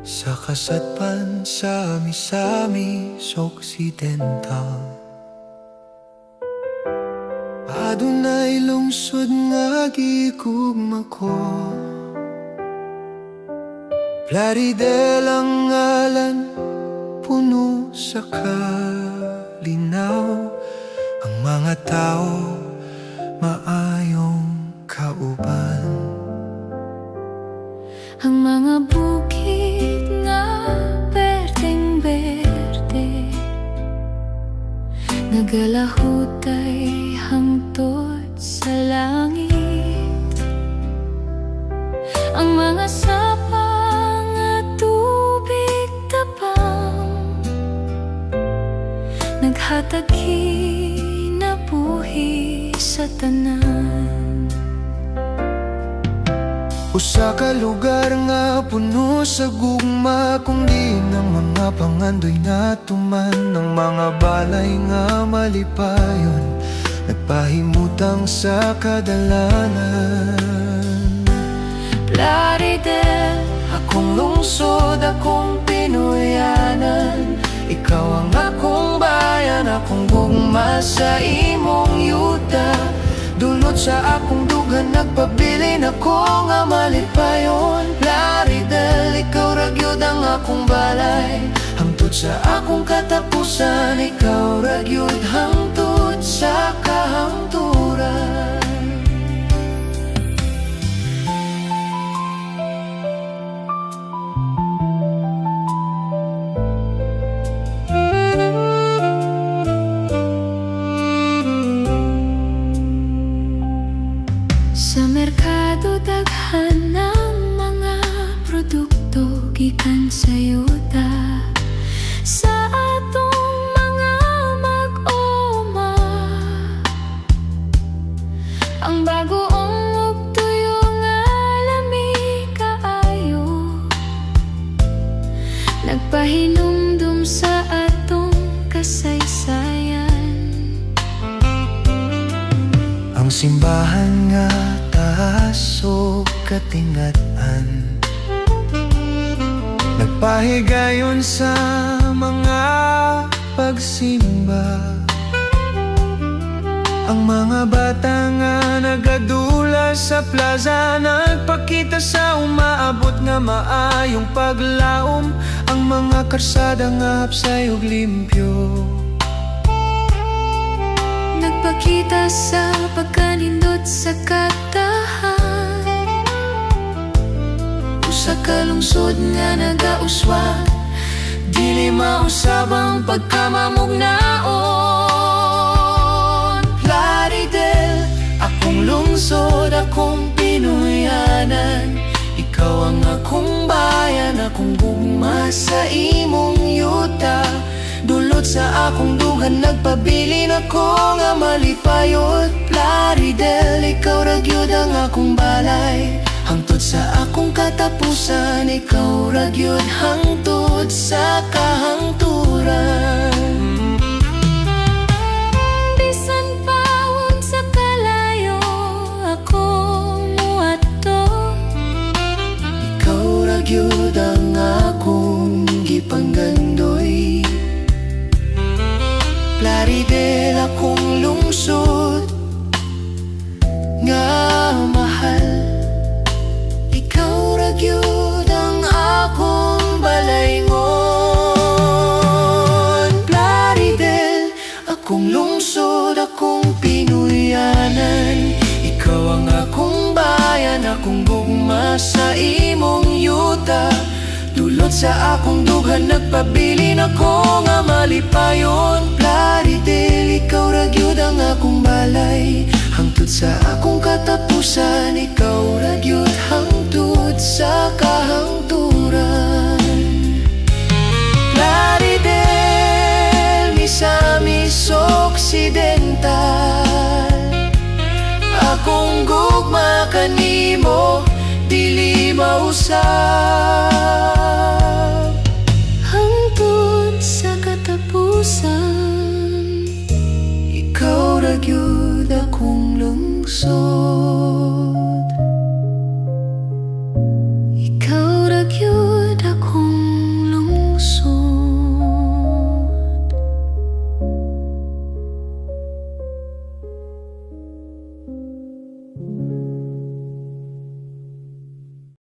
sa kasatpan sa Misamis Occidental. Adunay lungsod nga gigugma ko, Plaridel ang ngalan, puno sa kalinaw. Ang mga tao maayong kauban. Ang mga bukid nga berdeng-berde, nagalahutay hangtod sa langit. Ang mga sapa nga tubig tapang, naghatag kinabuhi sa tanan. Usa ka lugar nga puno sa gugma, kung di ng mga pangandoy na tuman. Ng mga balay nga malipayon, nagpahimutang sa kadalanan. Plaridel, akong lungsod, akong Pinoyanan. Ikaw ang akong bayan, akong gugma sa imong yuta. Dulot sa akong dugan, nagpabilin ako nga malipayon. Plaridel, ikaw ragyod ang akong balay. Hangtod sa akong katapusan, ikaw ragyod hangtod sa kahangturan. sa merkado daghan ng mga produkto gikan sa yuta. Sa atong mga mag-oma, ang bagoong ug tuyo nga lami kaayo, nagpahinumdum sa atong kasaysayan. Ang simbahan nga taas o katingad-an, nagpahigayon sa mga pagsimba. Ang mga bata nga nagadula sa plaza, nagpakita sa umaabot nga maayong paglaom. Ang mga karsada nga hapsay ug limpyo, nagpakita sa pagkanindot sa katahan. usa ka lungsod nga nagauswa, dili mausab ang pagkamamugnaon. Plaridel, akong lungsod, akong Pinoyanan. Ikaw ang akong bayan, akong gugma sa imong yuta. Dulot sa akong dugan, nagpabilin ako nga malipayot. Plaridel, ikaw ragyod ang akong balay. Hangtod sa akong katapusan, ikaw ragyod hangtod sa kahangturan. Bisan pawon sa kalayo ako muadto, Ikaw ragyod ang akong gipanggandoy. Plaridel, akong lungsod nga mahal. Ikaw ragyod ang akong balaygon. Plaridel, akong lungsod, akong Pinoyanan. Ikaw ang akong bayan, akong gugma sa imong yuta. Dulot sa akong dugan, nagpabilin ako nga malipayon. Plaridel, ikaw ragyod ang akong balay. Hangtod sa akong katapusan, ikaw ragyod hangtod sa kahangturan. Plaridel, Misamis Occidental. Akong gugma kanimo, dili mausab. hangtod sa katapusan, Ikaw ragyod akong lungsod.